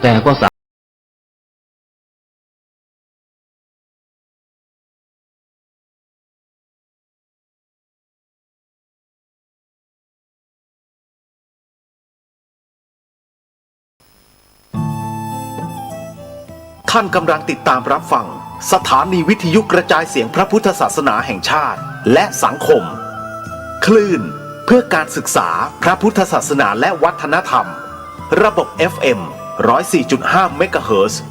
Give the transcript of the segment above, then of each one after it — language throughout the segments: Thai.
แต่ก็สามารถท่านกำลังติดตามรับฟังสถานีวิทยุกระจายเสียงพระพุทธศาสนาแห่งชาติและสังคมคลื่นเพื่อการศึกษาพระพุทธศาสนาและวัฒนธรรมระบบ FM 104.5 เมกะเฮิรตซ์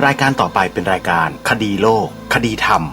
รายการต่อไปเป็นรายการคดีโลกคดีธรรม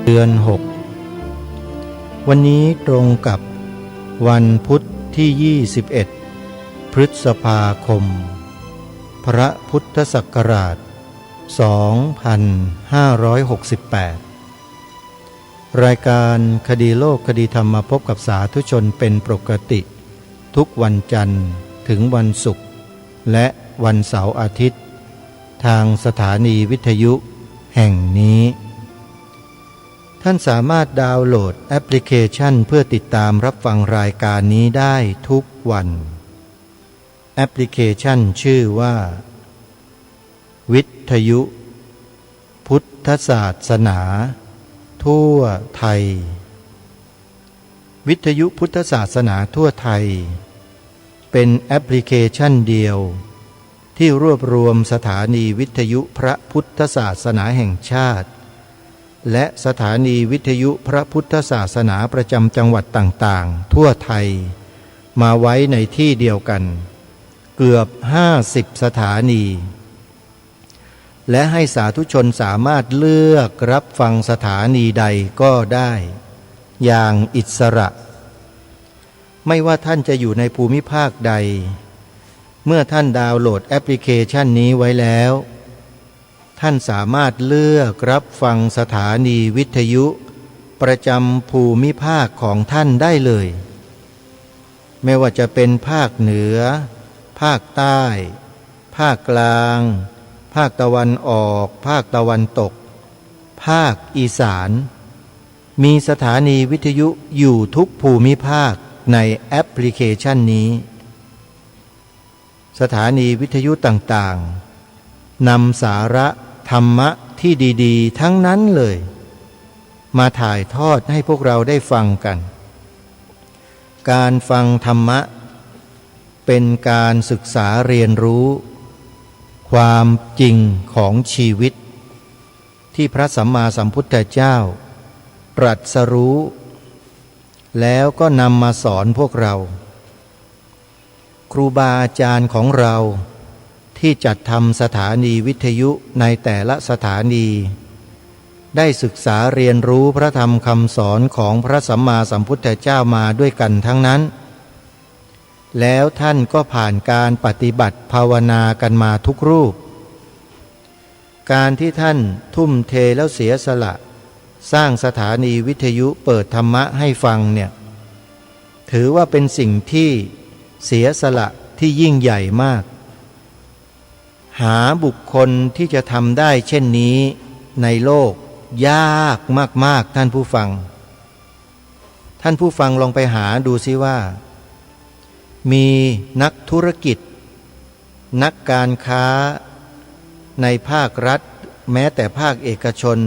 เดือน6วันนี้ตรงกับวันพุธที่21พฤษภาคมพระพุทธศักราช2568รายการคดีโลกคดีธรรมมาพบกับสาธุชนเป็นปกติทุกวันจันทร์ถึงวันศุกร์และวันเสาร์อาทิตย์ทางสถานีวิทยุแห่งนี้ท่านสามารถดาวน์โหลดแอปพลิเคชันเพื่อติดตามรับฟังรายการนี้ได้ทุกวันแอปพลิเคชันชื่อว่าวิทยุพุทธศาสนาทั่วไทยวิทยุพุทธศาสนาทั่วไทยเป็นแอปพลิเคชันเดียวที่รวบรวมสถานีวิทยุพระพุทธศาสนาแห่งชาติและสถานีวิทยุพระพุทธศาสนาประจำจังหวัดต่างๆทั่วไทยมาไว้ในที่เดียวกันเกือบ50สถานีและให้สาธุชนสามารถเลือกรับฟังสถานีใดก็ได้อย่างอิสระไม่ว่าท่านจะอยู่ในภูมิภาคใดเมื่อท่านดาวน์โหลดแอปพลิเคชันนี้ไว้แล้วท่านสามารถเลือกรับฟังสถานีวิทยุประจำภูมิภาคของท่านได้เลยไม่ว่าจะเป็นภาคเหนือภาคใต้ภาคกลางภาคตะวันออกภาคตะวันตกภาคอีสานมีสถานีวิทยุอยู่ทุกภูมิภาคในแอปพลิเคชันนี้สถานีวิทยุต่างๆนำสาระธรรมะที่ดีๆทั้งนั้นเลยมาถ่ายทอดให้พวกเราได้ฟังกันการฟังธรรมะเป็นการศึกษาเรียนรู้ความจริงของชีวิตที่พระสัมมาสัมพุทธเจ้าตรัสรู้แล้วก็นำมาสอนพวกเราครูบาอาจารย์ของเราที่จัดทำสถานีวิทยุในแต่ละสถานีได้ศึกษาเรียนรู้พระธรรมคำสอนของพระสัมมาสัมพุทธเจ้ามาด้วยกันทั้งนั้นแล้วท่านก็ผ่านการปฏิบัติภาวนากันมาทุกรูปการที่ท่านทุ่มเทแล้วเสียสละสร้างสถานีวิทยุเปิดธรรมะให้ฟังเนี่ยถือว่าเป็นสิ่งที่เสียสละที่ยิ่งใหญ่มากหาบุคคลที่จะทำได้เช่นนี้ในโลกยากมากๆท่านผู้ฟังลองไปหาดูซิว่ามีนักธุรกิจนักการค้าในภาครัฐแม้แต่ภาคเอกชน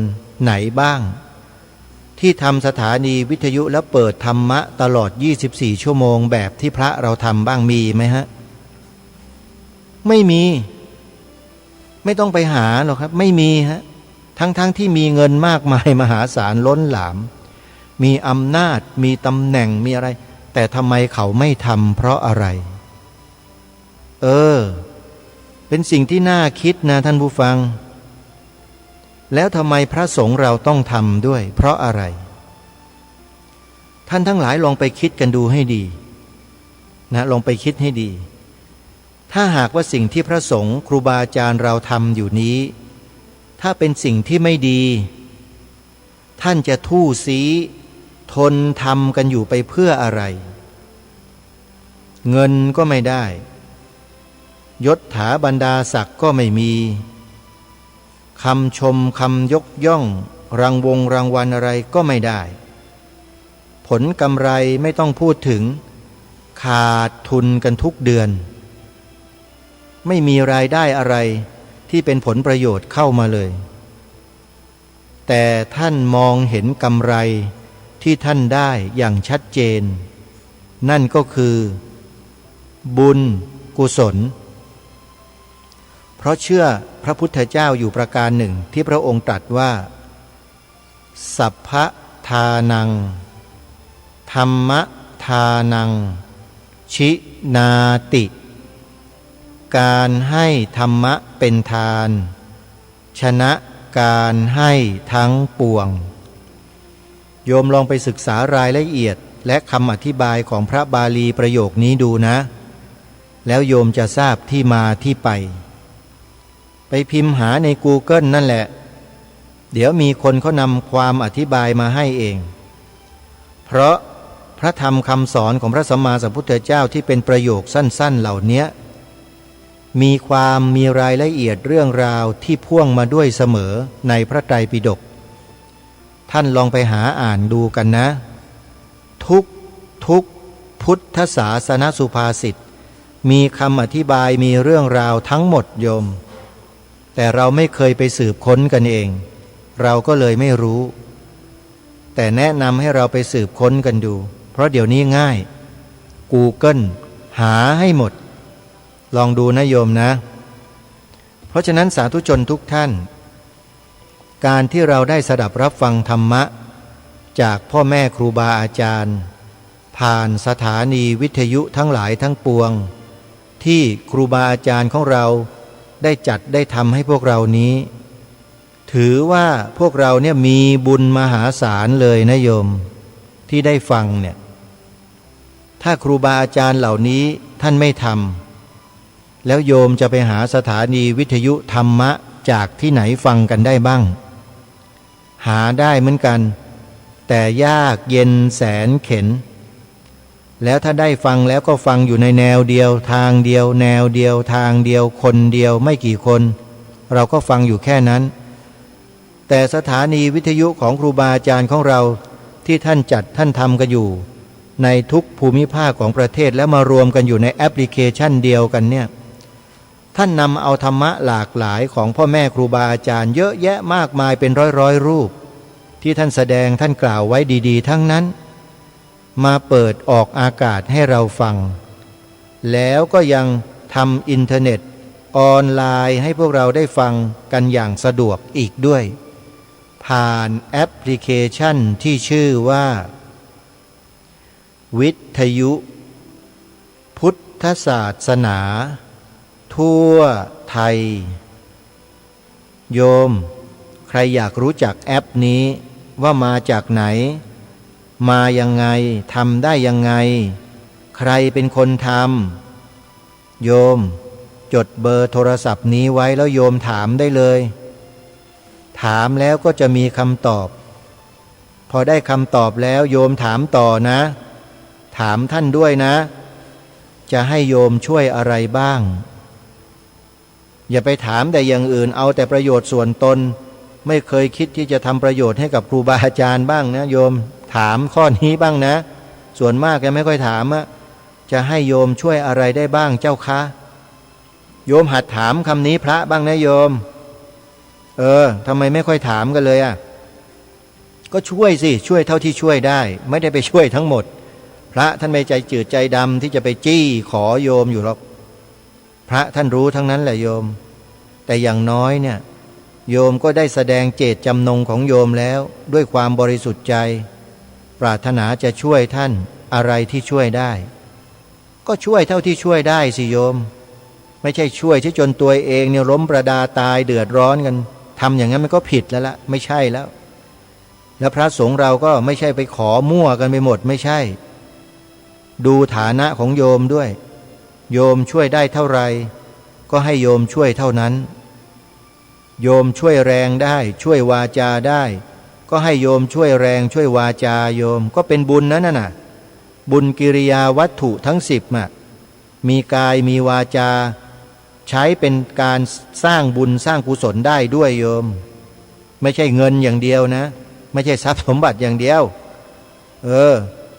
ไหนบ้าง ที่ทำสถานีวิทยุแล้วเปิดธรรมะตลอด24ชั่วโมงแบบที่พระเราทำบ้างมีไหมฮะไม่มีไม่ต้องไปหาหรอกครับไม่มีฮะทั้งที่มีเงินมากมายมหาศาลล้นหลามมีอำนาจมีตำแหน่งมีอะไรแต่ทำไมเขาไม่ทำเพราะอะไรเป็นสิ่งที่น่าคิดนะท่านผู้ฟังแล้วทำไมพระสงฆ์เราต้องทำด้วยเพราะอะไรท่านทั้งหลายลองไปคิดกันดูให้ดีนะลองไปคิดให้ดีถ้าหากว่าสิ่งที่พระสงฆ์ครูบาอาจารย์เราทำอยู่นี้ถ้าเป็นสิ่งที่ไม่ดีท่านจะทู่ซี้ทนทำกันอยู่ไปเพื่ออะไรเงินก็ไม่ได้ยศถาบรรดาศักดิ์ก็ไม่มีคำชมคำยกย่องรางวัลอะไรก็ไม่ได้ผลกำไรไม่ต้องพูดถึงขาดทุนกันทุกเดือนไม่มีรายได้อะไรที่เป็นผลประโยชน์เข้ามาเลยแต่ท่านมองเห็นกำไรที่ท่านได้อย่างชัดเจนนั่นก็คือบุญกุศลเพราะเชื่อพระพุทธเจ้าอยู่ประการหนึ่งที่พระองค์ตรัสว่าสัพพทานังธรรมทานังชินาติการให้ธรรมะเป็นทานชนะการให้ทั้งปวงโยมลองไปศึกษารายละเอียดและคำอธิบายของพระบาลีประโยคนี้ดูนะแล้วโยมจะทราบที่มาที่ไปพิมพ์หาใน Google นั่นแหละเดี๋ยวมีคนเขานำความอธิบายมาให้เองเพราะพระธรรมคำสอนของพระสัมมาสัมพุทธเจ้าที่เป็นประโยคสั้นๆเหล่านี้มีรายละเอียดเรื่องราวที่พ่วงมาด้วยเสมอในพระไตรปิฎกท่านลองไปหาอ่านดูกันนะทุกพุทธศาสนสุภาษิตมีคำอธิบายมีเรื่องราวทั้งหมดโยมแต่เราไม่เคยไปสืบค้นกันเองเราก็เลยไม่รู้แต่แนะนำให้เราไปสืบค้นกันดูเพราะเดี๋ยวนี้ง่าย Google หาให้หมดลองดูนะโยมนะเพราะฉะนั้นสาธุชนทุกท่านการที่เราได้สดับรับฟังธรรมะจากพ่อแม่ครูบาอาจารย์ผ่านสถานีวิทยุทั้งหลายทั้งปวงที่ครูบาอาจารย์ของเราได้จัดได้ทำให้พวกเรานี้ถือว่าพวกเราเนี่ยมีบุญมหาศาลเลยนะโยมที่ได้ฟังเนี่ยถ้าครูบาอาจารย์เหล่านี้ท่านไม่ทำแล้วโยมจะไปหาสถานีวิทยุธรรมะจากที่ไหนฟังกันได้บ้างหาได้เหมือนกันแต่ยากเย็นแสนเข็ญแล้วถ้าได้ฟังแล้วก็ฟังอยู่ในแนวเดียวทางเดียวแนวเดียวทางเดียวคนเดียวไม่กี่คนเราก็ฟังอยู่แค่นั้นแต่สถานีวิทยุของครูบาอาจารย์ของเราที่ท่านจัดท่านทำกันอยู่ในทุกภูมิภาคของประเทศแล้วมารวมกันอยู่ในแอปพลิเคชันเดียวกันเนี่ยท่านนำเอาธรรมะหลากหลายของพ่อแม่ครูบาอาจารย์เยอะแยะมากมายเป็นร้อยรูปที่ท่านแสดงท่านกล่าวไว้ดีๆทั้งนั้นมาเปิดออกอากาศให้เราฟังแล้วก็ยังทำอินเทอร์เน็ตออนไลน์ให้พวกเราได้ฟังกันอย่างสะดวกอีกด้วยผ่านแอปพลิเคชันที่ชื่อว่าวิทยุพุทธศาสนาทั่วไทยโยมใครอยากรู้จักแอปนี้ว่ามาจากไหนมายังไงทำได้ยังไงใครเป็นคนทำโยมจดเบอร์โทรศัพท์นี้ไว้แล้วโยมถามได้เลยถามแล้วก็จะมีคำตอบพอได้คำตอบแล้วโยมถามต่อนะถามท่านด้วยนะจะให้โยมช่วยอะไรบ้างอย่าไปถามแต่อย่างอื่นเอาแต่ประโยชน์ส่วนตนไม่เคยคิดที่จะทำประโยชน์ให้กับครูบาอาจารย์บ้างนะโยมถามข้อนี้บ้างนะส่วนมากแกไม่ค่อยถามจะให้โยมช่วยอะไรได้บ้างเจ้าคะโยมหัดถามคำนี้พระบ้างนะโยมทำไมไม่ค่อยถามกันเลย ก็ช่วยสิช่วยเท่าที่ช่วยได้ไม่ได้ไปช่วยทั้งหมดพระท่านไม่ใจจืดใจดำที่จะไปจี้ขอโยมอยู่หรอกพระท่านรู้ทั้งนั้นแหละโยมแต่อย่างน้อยเนี่ยโยมก็ได้แสดงเจตจำนงของโยมแล้วด้วยความบริสุทธิ์ใจปรารถนาจะช่วยท่านอะไรที่ช่วยได้ก็ช่วยเท่าที่ช่วยได้สิโยมไม่ใช่ช่วยที่จนตัวเองเนี่ยล้มประดาตายเดือดร้อนกันทำอย่างนั้นมันก็ผิดแล้วละไม่ใช่แล้วแล้วพระสงฆ์เราก็ไม่ใช่ไปขอมั่วกันไปหมดไม่ใช่ดูฐานะของโยมด้วยโยมช่วยได้เท่าไรก็ให้โยมช่วยเท่านั้นโยมช่วยแรงได้ช่วยวาจาได้ก็ให้โยมช่วยแรงช่วยวาจาโยมก็เป็นบุญนั้นน่ะบุญกิริยาวัตถุทั้ง10มีกายมีวาจาใช้เป็นการสร้างบุญสร้างกุศลได้ด้วยโยมไม่ใช่เงินอย่างเดียวนะไม่ใช่ทรัพย์สมบัติอย่างเดียว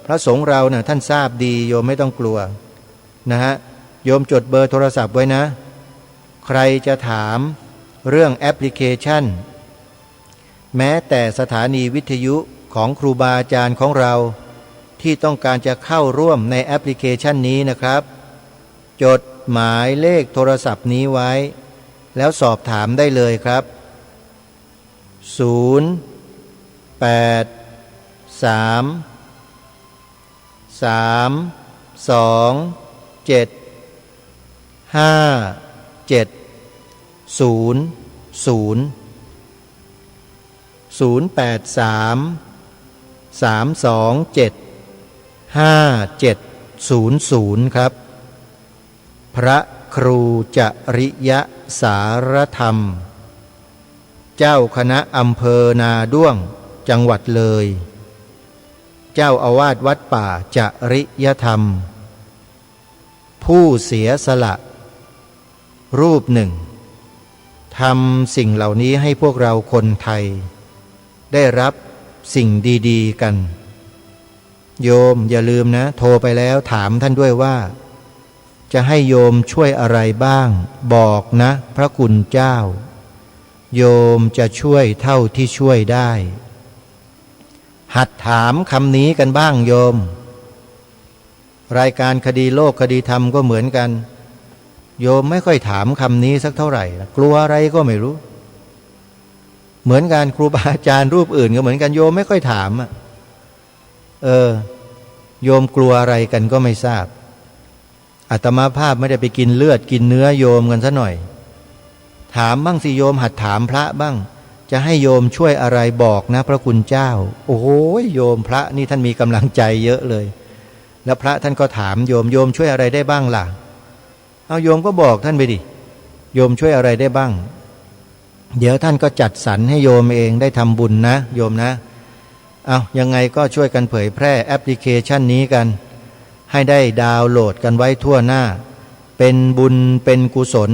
พระสงฆ์เราเนี่ยท่านทราบดีโยมไม่ต้องกลัวนะฮะโยมจดเบอร์โทรศัพท์ไว้นะใครจะถามเรื่องแอปพลิเคชันแม้แต่สถานีวิทยุของครูบาอาจารย์ของเราที่ต้องการจะเข้าร่วมในแอปพลิเคชันนี้นะครับจดหมายเลขโทรศัพท์นี้ไว้แล้วสอบถามได้เลยครับ083327570ครับพระครูจริยสารธรรมเจ้าคณะอำเภอนาด้วงจังหวัดเลยเจ้าอาวาสวัดป่าจริยธรรมผู้เสียสละรูปหนึ่งทำสิ่งเหล่านี้ให้พวกเราคนไทยได้รับสิ่งดีๆกันโยมอย่าลืมนะโทรไปแล้วถามท่านด้วยว่าจะให้โยมช่วยอะไรบ้างบอกนะพระคุณเจ้าโยมจะช่วยเท่าที่ช่วยได้หัดถามคำนี้กันบ้างโยมรายการคดีโลกคดีธรรมก็เหมือนกันโยมไม่ค่อยถามคำนี้สักเท่าไหร่กลัวอะไรก็ไม่รู้เหมือนกันครูบาอาจารย์รูปอื่นก็เหมือนกันโยมไม่ค่อยถามโยมกลัวอะไรกันก็ไม่ทราบอาตมาภาพไม่ได้ไปกินเลือดกินเนื้อโยมกันซะหน่อยถามบ้างสิโยมหัดถามพระบ้างจะให้โยมช่วยอะไรบอกนะพระคุณเจ้าโอ้โหโยมพระนี่ท่านมีกำลังใจเยอะเลยแล้วพระท่านก็ถามโยมช่วยอะไรได้บ้างล่ะเอาโยมก็บอกท่านไปดิโยมช่วยอะไรได้บ้างเดี๋ยวท่านก็จัดสรรให้โยมเองได้ทำบุญนะโยมนะเอายังไงก็ช่วยกันเผยแพร่แอปพลิเคชันนี้กันให้ได้ดาวน์โหลดกันไว้ทั่วหน้าเป็นบุญเป็นกุศล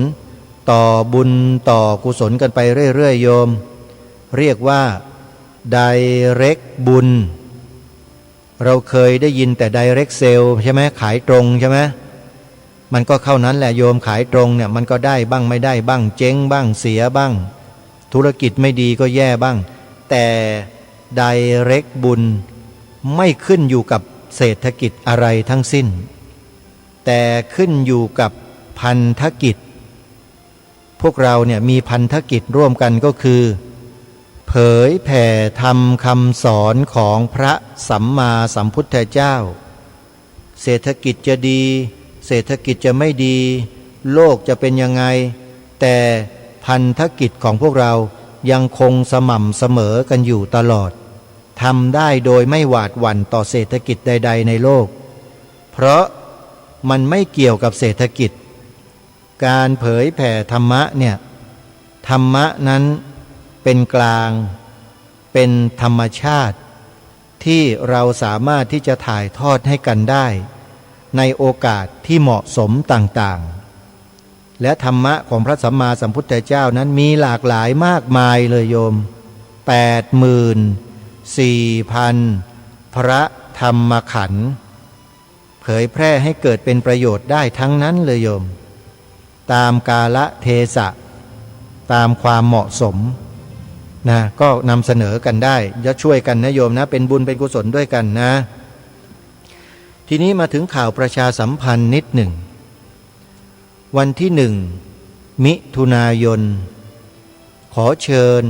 ต่อบุญต่อกุศลกันไปเรื่อยๆโยมเรียกว่า Direct บุญเราเคยได้ยินแต่ Direct Sale ใช่ไหมขายตรงใช่ไหมมันก็เข้านั้นแหละโยมขายตรงเนี่ยมันก็ได้บ้างไม่ได้บ้างเจ๊งบ้างเสียบ้างธุรกิจไม่ดีก็แย่บ้างแต่ Direct บุญไม่ขึ้นอยู่กับเศรษฐกิจอะไรทั้งสิ้นแต่ขึ้นอยู่กับพันธกิจพวกเราเนี่ยมีพันธกิจร่วมกันก็คือเผยแผ่ธรรมคำสอนของพระสัมมาสัมพุทธเจ้าเศรษฐกิจจะดีเศรษฐกิจจะไม่ดีโลกจะเป็นยังไงแต่พันธกิจของพวกเรายังคงสม่ำเสมอกันอยู่ตลอดทำได้โดยไม่หวาดหวั่นต่อเศรษฐกิจใดๆในโลกเพราะมันไม่เกี่ยวกับเศรษฐกิจการเผยแผ่ธรรมะเนี่ยธรรมะนั้นเป็นกลางเป็นธรรมชาติที่เราสามารถที่จะถ่ายทอดให้กันได้ในโอกาสที่เหมาะสมต่างๆและธรรมะของพระสัมมาสัมพุทธเจ้านั้นมีหลากหลายมากมายเลยโยม84,000 พระธรรมขันธ์เผยแพร่ให้เกิดเป็นประโยชน์ได้ทั้งนั้นเลยโยมตามกาลเทศะตามความเหมาะสม นะก็นำเสนอกันได้จะช่วยกันนะโยมนะเป็นบุญเป็นกุศลด้วยกันนะทีนี้มาถึงข่าวประชาสัมพันธ์นิดหนึ่งวันที่1 มิถุนายนขอเชิญ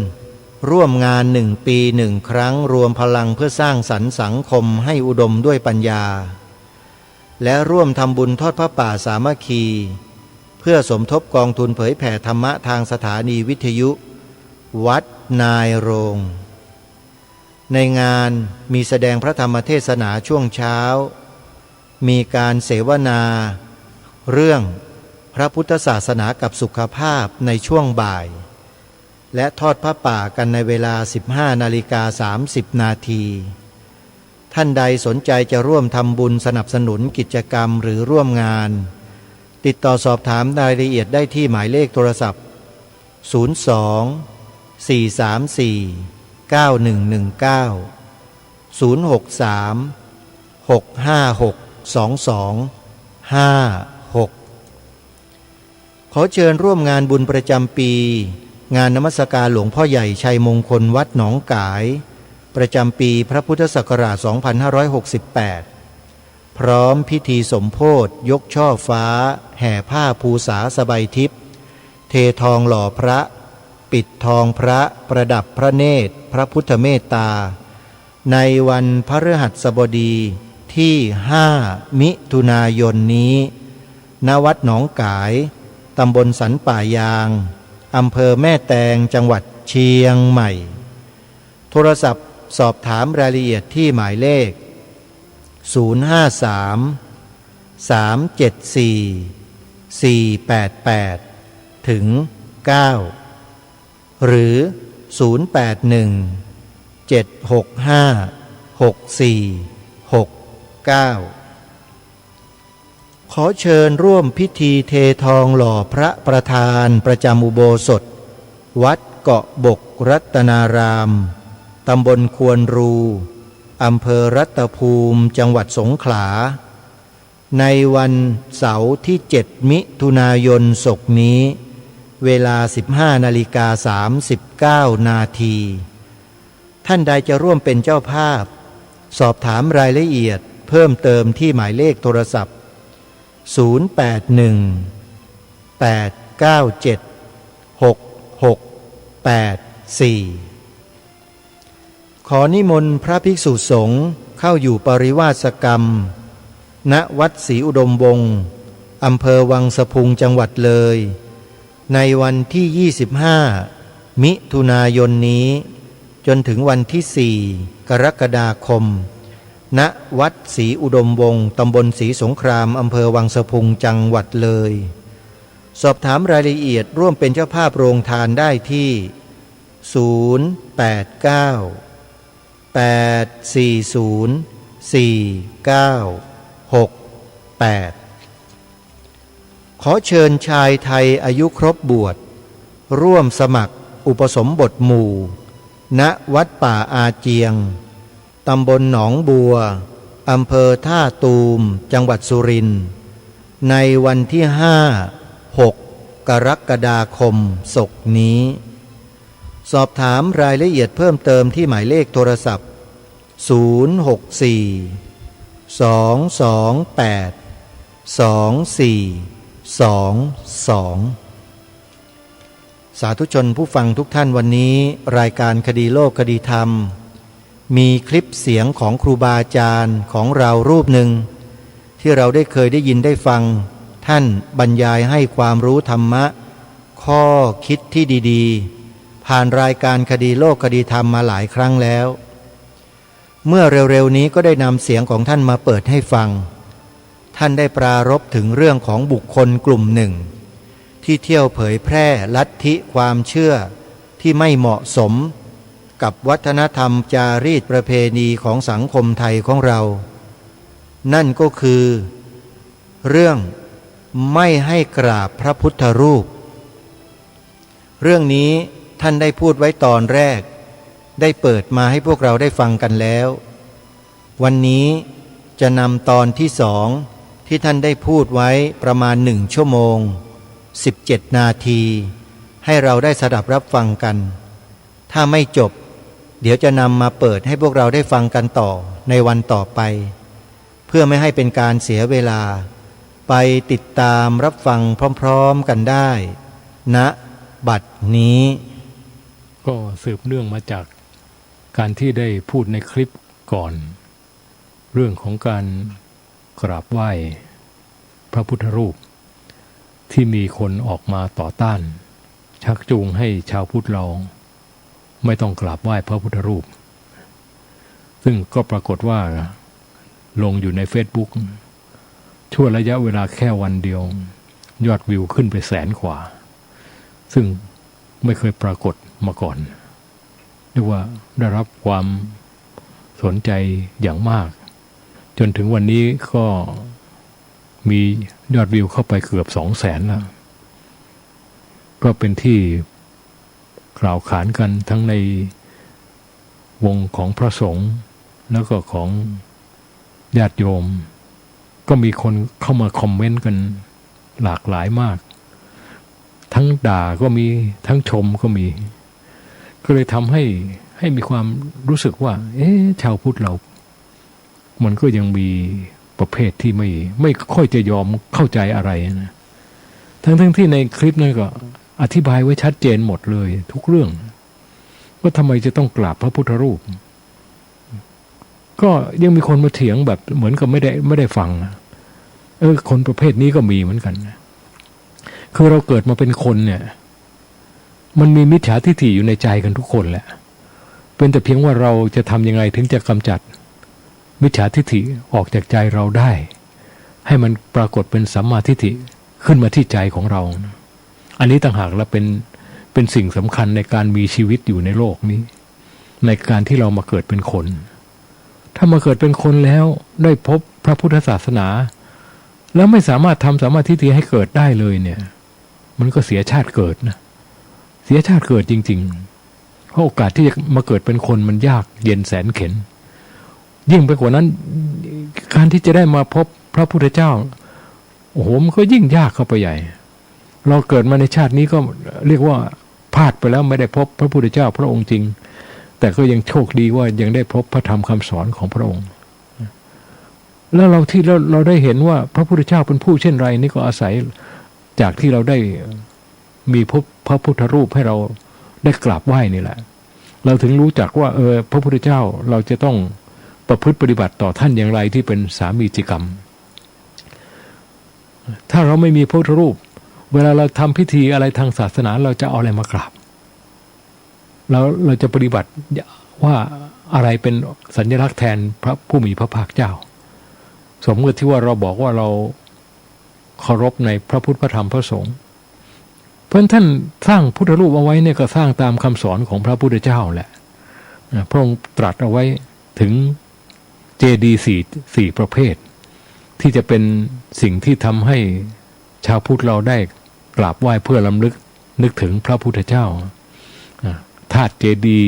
ร่วมงาน1 ปี1 ครั้งรวมพลังเพื่อสร้างสรรค์สังคมให้อุดมด้วยปัญญาและร่วมทำบุญทอดพระป่าสามัคคีเพื่อสมทบกองทุนเผยแผ่ธรรมะทางสถานีวิทยุวัดนายโรงในงานมีแสดงพระธรรมเทศนาช่วงเช้ามีการเสวนาเรื่องพระพุทธศาสนากับสุขภาพในช่วงบ่ายและทอดพระป่ากันในเวลา 15:30 นาทีท่านใดสนใจจะร่วมทำบุญสนับสนุนกิจกรรมหรือร่วมงานติดต่อสอบถามรายละเอียดได้ที่หมายเลขโทรศัพท์ 02-434-9119 063-656-2256ขอเชิญร่วมงานบุญประจำปีงานนมัสการหลวงพ่อใหญ่ชัยมงคลวัดหนองกายประจำปีพระพุทธศักราช 2568 พร้อมพิธีสมโภชยกช่อฟ้าแห่ผ้าภูษาสบายทิพย์เททองหล่อพระปิดทองพระประดับพระเนตรพระพุทธเมตตาในวันพฤหัสบดีที่5 มิถุนายนนี้ณวัดหนองกายตำบลสันป่ายางอำเภอแม่แตงจังหวัดเชียงใหม่โทรศัพท์สอบถามรายละเอียดที่หมายเลข053-374-488ถึง9หรือ081-765-6469ขอเชิญร่วมพิธีเททองหล่อพระประธานประจำอุโบสถวัดเกาะบกรัตนารามตำบลควนรูอำเภอรัตภูมิจังหวัดสงขลาในวันเสาร์ที่7 มิถุนายนศกนี้เวลา 15:39 นาทีท่านใดจะร่วมเป็นเจ้าภาพสอบถามรายละเอียดเพิ่มเติมที่หมายเลขโทรศัพท์081-897-6684ขอนิมนต์พระภิกษุสงฆ์เข้าอยู่ปริวาสกรรมณวัดศรีอุดมวงศ์อำเภอวังสะพุงจังหวัดเลยในวันที่25 มิถุนายนนี้จนถึงวันที่4 กรกฎาคมณวัดศรีอุดมวงศ์ตำบลศรีสงครามอำเภอวังสะพุงจังหวัดเลยสอบถามรายละเอียดร่วมเป็นเจ้าภาพโรงทานได้ที่089-840-4968ขอเชิญชายไทยอายุครบบวชร่วมสมัครอุปสมบทหมู่ณวัดป่าอาเจียงตำบลหนองบัวอำเภอท่าตูมจังหวัดสุรินทร์ในวันที่5-6 กรกฎาคมศกนี้สอบถามรายละเอียดเพิ่มเติมที่หมายเลขโทรศัพท์064-228-2422สาธุชนผู้ฟังทุกท่านวันนี้รายการคดีโลกคดีธรรมมีคลิปเสียงของครูบาอาจารย์ของเรารูปหนึ่งที่เราได้เคยได้ยินได้ฟังท่านบรรยายให้ความรู้ธรรมะข้อคิดที่ดีๆผ่านรายการคดีโลกคดีธรรมมาหลายครั้งแล้วเมื่อเร็วๆนี้ก็ได้นำเสียงของท่านมาเปิดให้ฟังท่านได้ปรารภถึงเรื่องของบุคคลกลุ่มหนึ่งที่เที่ยวเผยแพร่ลัทธิความเชื่อที่ไม่เหมาะสมกับวัฒนธรรมจารีตประเพณีของสังคมไทยของเรานั่นก็คือเรื่องไม่ให้กราบพระพุทธรูปเรื่องนี้ท่านได้พูดไว้ตอนแรกได้เปิดมาให้พวกเราได้ฟังกันแล้ววันนี้จะนำตอนที่2ที่ท่านได้พูดไว้ประมาณ1 ชั่วโมง17 นาทีให้เราได้สดับรับฟังกัน ถ้าไม่จบเดี๋ยวจะนำมาเปิดให้พวกเราได้ฟังกันต่อในวันต่อไปเพื่อไม่ให้เป็นการเสียเวลาไปติดตามรับฟังพร้อมๆกันได้ณบัดนี้ก็สืบเนื่องมาจากการที่ได้พูดในคลิปก่อนเรื่องของการกราบไหว้พระพุทธรูปที่มีคนออกมาต่อต้านชักจูงให้ชาวพุทธเราไม่ต้องกราบไหว้พระพุทธรูปซึ่งก็ปรากฏว่าลงอยู่ใน Facebook ชั่วระยะเวลาแค่วันเดียวยอดวิวขึ้นไป100,000 กว่าซึ่งไม่เคยปรากฏมาก่อนเรียกว่าได้รับความสนใจอย่างมากจนถึงวันนี้ก็มียอดวิวเข้าไปเกือบ200,000แล้วก็เป็นที่กล่าวขานกันทั้งในวงของพระสงฆ์แล้วก็ของญาติโยมก็มีคนเข้ามาคอมเมนต์กันหลากหลายมากทั้งด่าก็มีทั้งชมก็มีก็เลยทำให้มีความรู้สึกว่าชาวพุทธเรามันก็ยังมีประเภทที่ไม่ค่อยจะยอมเข้าใจอะไรนะทั้งที่ในคลิปนั้นก็อธิบายไว้ชัดเจนหมดเลยทุกเรื่องว่าทำไมจะต้องกราบพระพุทธรูปก็ยังมีคนมาเถียงแบบเหมือนกับไม่ได้ฟังคนประเภทนี้ก็มีเหมือนกันคือเราเกิดมาเป็นคนเนี่ยมันมีมิจฉาทิฏฐิอยู่ในใจกันทุกคนแหละเป็นแต่เพียงว่าเราจะทำยังไงถึงจะกำจัดมิจฉาทิฏฐิออกจากใจเราได้ให้มันปรากฏเป็นสัมมาทิฏฐิขึ้นมาที่ใจของเราอันนี้ต่างหากแล้วเป็นสิ่งสำคัญในการมีชีวิตอยู่ในโลกนี้ในการที่เรามาเกิดเป็นคนถ้ามาเกิดเป็นคนแล้วได้พบพระพุทธศาสนาแล้วไม่สามารถทำสัมมาทิฏฐิให้เกิดได้เลยเนี่ยมันก็เสียชาติเกิดนะเสียชาติเกิดจริงๆเพราะโอกาสที่จะมาเกิดเป็นคนมันยากเย็นแสนเข็ญยิ่งไปกว่านั้นการที่จะได้มาพบพระพุทธเจ้าโอ้โหมันก็ยิ่งยากเข้าไปใหญ่เราเกิดมาในชาตินี้ก็เรียกว่าพลาดไปแล้วไม่ได้พบพระพุทธเจ้าพระองค์จริงแต่ก็ยังโชคดีว่ายังได้พบพระธรรมคำสอนของพระองค์แล้วเราได้เห็นว่าพระพุทธเจ้าเป็นผู้เช่นไรนี่ก็อาศัยจากที่เราได้มีพระพุทธรูปให้เราได้กราบไหว้นี่แหละเราถึงรู้จักว่าพระพุทธเจ้าเราจะต้องประพฤติปฏิบัติต่อท่านอย่างไรที่เป็นสามีจิกรรมถ้าเราไม่มีพระพุทธรูปเวลาเราทำพิธีอะไรทางศาสนาเราจะเอาอะไรมากราบเราจะปฏิบัติว่าอะไรเป็นสัญลักษณ์แทนพระผู้มีพระภาคเจ้าสมมติที่ว่าเราบอกว่าเราเคารพในพระพุทธพระธรรมพระสงฆ์เพราะท่านสร้างพุทธรูปเอาไว้เนี่ยก็สร้างตามคำสอนของพระพุทธเจ้าแหละพระองค์ตรัสเอาไว้ถึงเจดีย์สี่ประเภทที่จะเป็นสิ่งที่ทำให้ชาวพุทธเราได้กราบไหว้เพื่อรำลึกนึกถึงพระพุทธเจ้าธาตุเจดี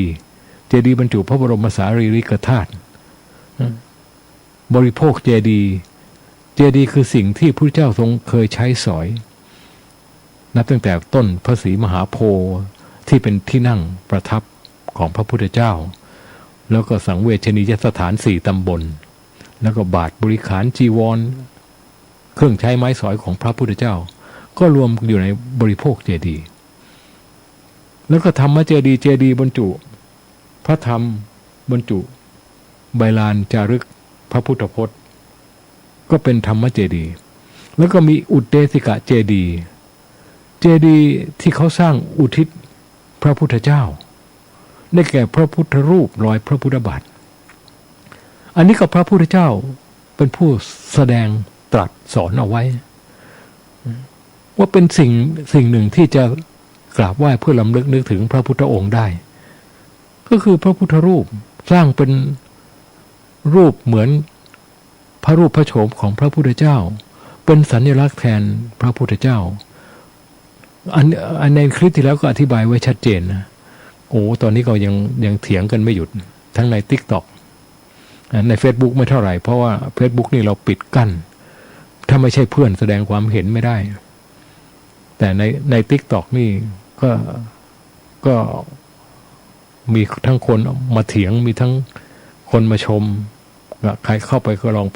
ย์บรรจุพระบรมสารีริกธาตุบริโภคเจดีย์คือสิ่งที่พระพุทธเจ้าทรงเคยใช้สอยนับตั้งแต่ต้นพระศรีมหาโพธิ์ที่เป็นที่นั่งประทับของพระพุทธเจ้าแล้วก็สังเวชนียสถาน4 ตำบลแล้วก็บาทบริขารจีวรเครื่องใช้ไม้สอยของพระพุทธเจ้าก็รวมอยู่ในบริโภคเจดีย์แล้วก็ธรรมเจดีย์บรรจุพระธรรมบรรจุใบลานจารึกพระพุทธพจน์ก็เป็นธรรมเจดีย์แล้วก็มีอุเดสิกะเจดีย์ที่เขาสร้างอุทิศพระพุทธเจ้าได้แก่พระพุทธรูปรอยพระพุทธบาทอันนี้ก็พระพุทธเจ้าเป็นผู้แสดงตรัสสอนเอาไว้ว่าเป็นสิ่งหนึ่งที่จะกราบไหว้เพื่อรำลึกนึกถึงพระพุทธองค์ได้ก็คือพระพุทธรูปสร้างเป็นรูปเหมือนพระรูปพระโฉมของพระพุทธเจ้าเป็นสัญลักษณ์แทนพระพุทธเจ้าอันในคลิปที่แล้วก็อธิบายไว้ชัดเจนนะโอ้ตอนนี้ก็ยังเถียงกันไม่หยุดทั้งใน TikTok ใน Facebook ไม่เท่าไหร่เพราะว่า Facebook นี่เราปิดกั้นถ้าไม่ใช่เพื่อนแสดงความเห็นไม่ได้แต่ใน TikTok นี่ก็ มีทั้งคนมาเถียงมีทั้งคนมาชมใครเข้าไปก็ลอง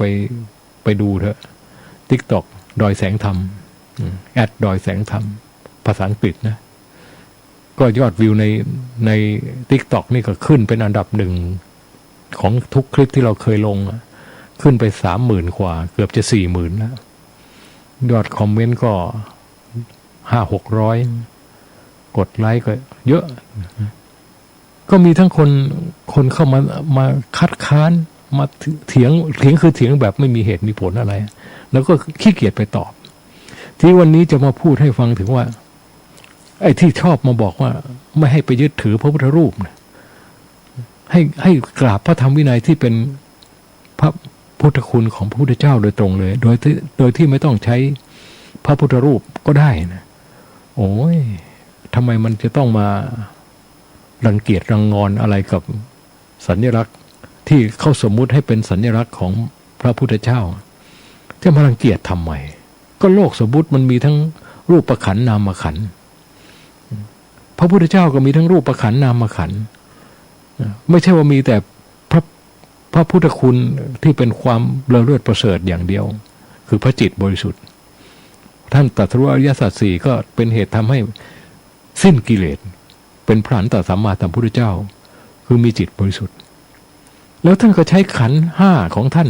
ไปดูเถอะ TikTok ดอยแสงธรรมดอยแสงธรรมภาษาอังกฤษนะก็ยอดวิวใน TikTok นี่ก็ขึ้นเป็นอันดับหนึ่งของทุกคลิปที่เราเคยลงขึ้นไป 30,000 กว่าเกือบจะ 40,000 แล้วยอดคอมเมนต์ก็ 500-600 กดไลค์ก็เยอะก็มีทั้งคนเข้ามาคัดค้านมาเถียงคือเถียงแบบไม่มีเหตุมีผลอะไรแล้วก็ขี้เกียจไปตอบที่วันนี้จะมาพูดให้ฟังถึงว่าไอ้ที่ชอบมาบอกว่าไม่ให้ไปยึดถือพระพุทธรูปนะให้กราบพระธรรมวินัยที่เป็นพระพุทธคุณของพระพุทธเจ้าโดยตรงเลยโดยที่ไม่ต้องใช้พระพุทธรูปก็ได้นะโอ้ยทำไมมันจะต้องมารังเกียจรังงอนอะไรกับสัญลักษณ์ที่เขาสมมุติให้เป็นสัญลักษณ์ของพระพุทธเจ้าจะมารังเกียจทำไมก็โลกสมมุติมันมีทั้งรูปขันธ์นามขันธ์พระพุทธเจ้าก็มีทั้งรูปขันธ์นามขันธ์ไม่ใช่ว่ามีแต่พระพุทธคุณที่เป็นความเลอเลิศประเสริฐอย่างเดียวคือพระจิตบริสุทธิ์ท่านตรัสรู้อริยสัจสี่ก็เป็นเหตุทำให้สิ้นกิเลสเป็นพระอรหันตสัมมาสัมพุทธเจ้าคือมีจิตบริสุทธิ์แล้วท่านก็ใช้ขันธ์5ของท่าน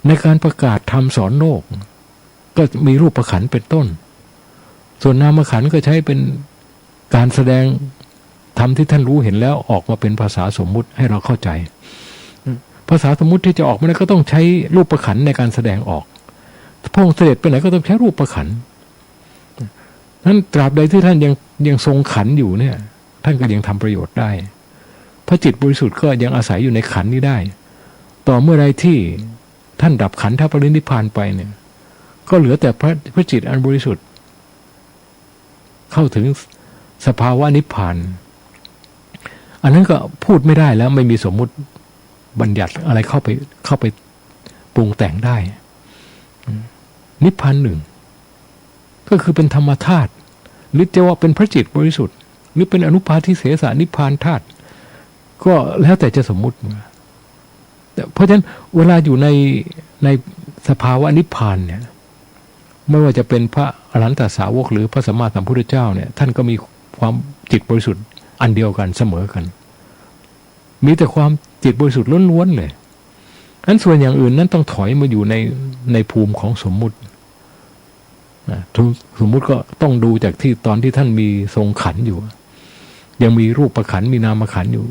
ในการประกาศธรรมสอนโลกก็มีรูปขันธ์เป็นต้นส่วนนามขันธ์ก็ใช้เป็นการแสดงธรรมที่ท่านรู้เห็นแล้วออกมาเป็นภาษาสมมุติให้เราเข้าใจภาษาสมมุติที่จะออกมาก็ต้องใช้รูปขันธ์ในการแสดงออกพระองค์เสด็จไปไหนก็ต้องใช้รูปขันธ์นั้นตราบใดที่ท่านยังทรงขันธ์อยู่เนี่ยท่านก็ยังทำประโยชน์ได้พระจิตบริสุทธิ์ก็ยังอาศัยอยู่ในขันธ์นี้ได้ต่อเมื่อใดที่ท่านดับขันธปรินิพพานไปเนี่ยก็เหลือแต่พระจิตอันบริสุทธิ์เข้าถึงสภาวะนิพพานอันนั้นก็พูดไม่ได้แล้วไม่มีสมมุติบัญญัติอะไรเข้าไปปรุงแต่งได้นิพพานหนึ่งก็คือเป็นธรรมธาตุหรือจะว่าเป็นพระจิตบริสุทธิ์หรือเป็นอนุปาทิเสสนิพพานธาตุก็แล้วแต่จะสมมุติเพราะฉะนั้นเวลาอยู่ในสภาวะนิพพานเนี่ยไม่ว่าจะเป็นพระอรหันตสาวกหรือพระสัมมาสัมพุทธเจ้าเนี่ยท่านก็มีความจิตบริสุทธิ์อันเดียวกันเสมอกันมีแต่ความจิตบริสุทธิ์ล้วนๆเลยอันส่วนอย่างอื่นนั้นต้องถอยมาอยู่ในภูมิของสมมุติสมมุติก็ต้องดูจากที่ตอนที่ท่านมีทรงขันธ์อยู่ยังมีรูปขันธ์มีนามขันธ์อยู่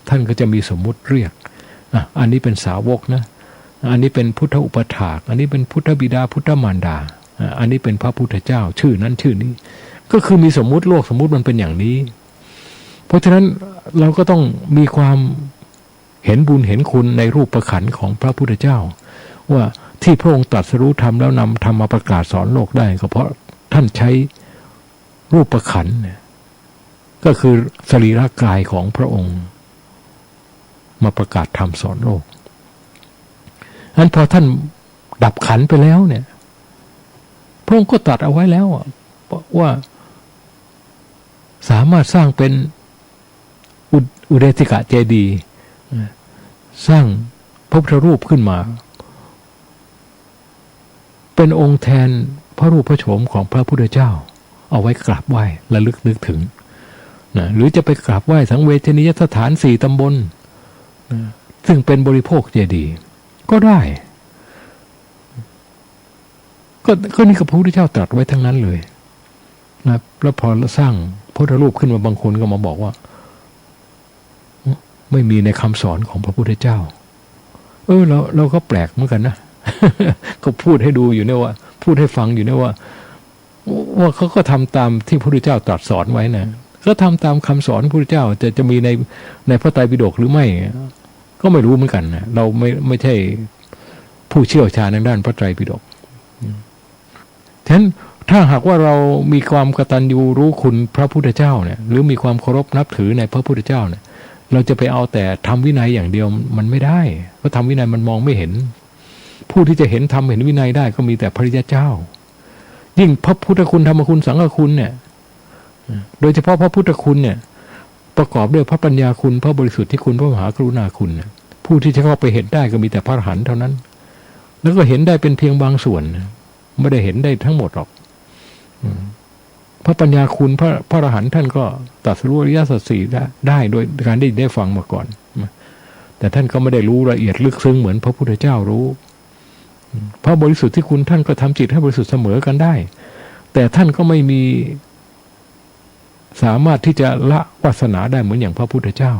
ท่านก็จะมีสมมุติเรียกอันนี้เป็นสาวกนะอันนี้เป็นพุทธอุปถากอันนี้เป็นพุทธบิดาพุทธมารดาอันนี้เป็นพระพุทธเจ้าชื่อนั้นชื่อนี้ก็คือมีสมมุติโลกสมมุติมันเป็นอย่างนี้เพราะฉะนั้นเราก็ต้องมีความเห็นบุญเห็นคุณในรูปขันธ์ของพระพุทธเจ้าว่าที่พระองค์ตรัสรู้ธรรมแล้วนำธรรมมาประกาศสอนโลกได้ก็เพราะท่านใช้รูปขันธ์ก็คือสรีระกายของพระองค์มาประกาศธรรมสอนโลกอันพอท่านดับขันธ์ไปแล้วเนี่ยพระองค์ก็ตรัสเอาไว้แล้วว่าสามารถสร้างเป็นอุเดติกะเจดีย์สร้างพระพุทธรูปขึ้นมาเป็นองค์แทนพระรูปพระโฉมของพระพุทธเจ้าเอาไว้กราบไหว้ระลึกนึกถึงนะหรือจะไปกราบไหว้สังเวชนียสถาน4 ตำบลนะซึ่งเป็นบริโภคเจดีย์ก็ได้ก็นี่กับพระพุทธเจ้าตรัสไว้ทั้งนั้นเลยนะแล้วพอสร้างพระพุทธรูปขึ้นมาบางคนก็มาบอกว่าไม่มีในคำสอนของพระพุทธเจ้าเราก็แปลกเหมือนกันนะ ก็พูดให้ดูอยู่เนี่ยว่าพูดให้ฟังอยู่เนี่ยว่าเขาก็ทำตามที่พระพุทธเจ้าตรัสสอนไว้นะก็ทำตามคำสอนพระพุทธเจ้าจะมีในพระไตรปิฎกหรือไม่ก็ไม่รู้เหมือนกันนะเราไม่ใช่ผู้เชี่ยวชาญทางด้านพระไตรปิฎกฉะนั้นถ้าหากว่าเรามีความกตัญญูรู้คุณพระพุทธเจ้าเนี่ยหรือมีความเคารพนับถือในพระพุทธเจ้าเนี่ยเราจะไปเอาแต่ธรรมวินัยอย่างเดียวมันไม่ได้เพราะธรรมวินัยมันมองไม่เห็นผู้ที่จะเห็นธรรมเห็นวินัยได้ก็มีแต่พระริยเจ้ายิ่งพระพุทธคุณธรรมคุณสังฆคุณเนี่ยโดยเฉพาะพระพุทธคุณเนี่ยป ประกอบด้วยพระปัญญาคุณพระบริสุทธิ์ที่คุณพระมหากรุณาคุณผู้ที่จะเข้าไปเห็นได้ก็มีแต่พระอรหันต์เท่านั้นแล้วก็เห็นได้เป็นเพียงบางส่วนไม่ได้เห็นได้ทั้งหมดหรอกพระปัญญาคุณพระอรหันต์ท่านก็ตรัสรู้อริยสัจสี่ได้โดยการได้ฟังมาก่อนแต่ท่านก็ไม่ได้รู้ละเอียดลึกซึ้งเหมือนพระพุทธเจ้ารู้พระบริสุทธิ์ที่คุณท่านก็ทำจิตให้บริสุทธิ์เสมอกันได้แต่ท่านก็ไม่มีสามารถที่จะละวาสนาได้เหมือนอย่างพระพุทธเจ้า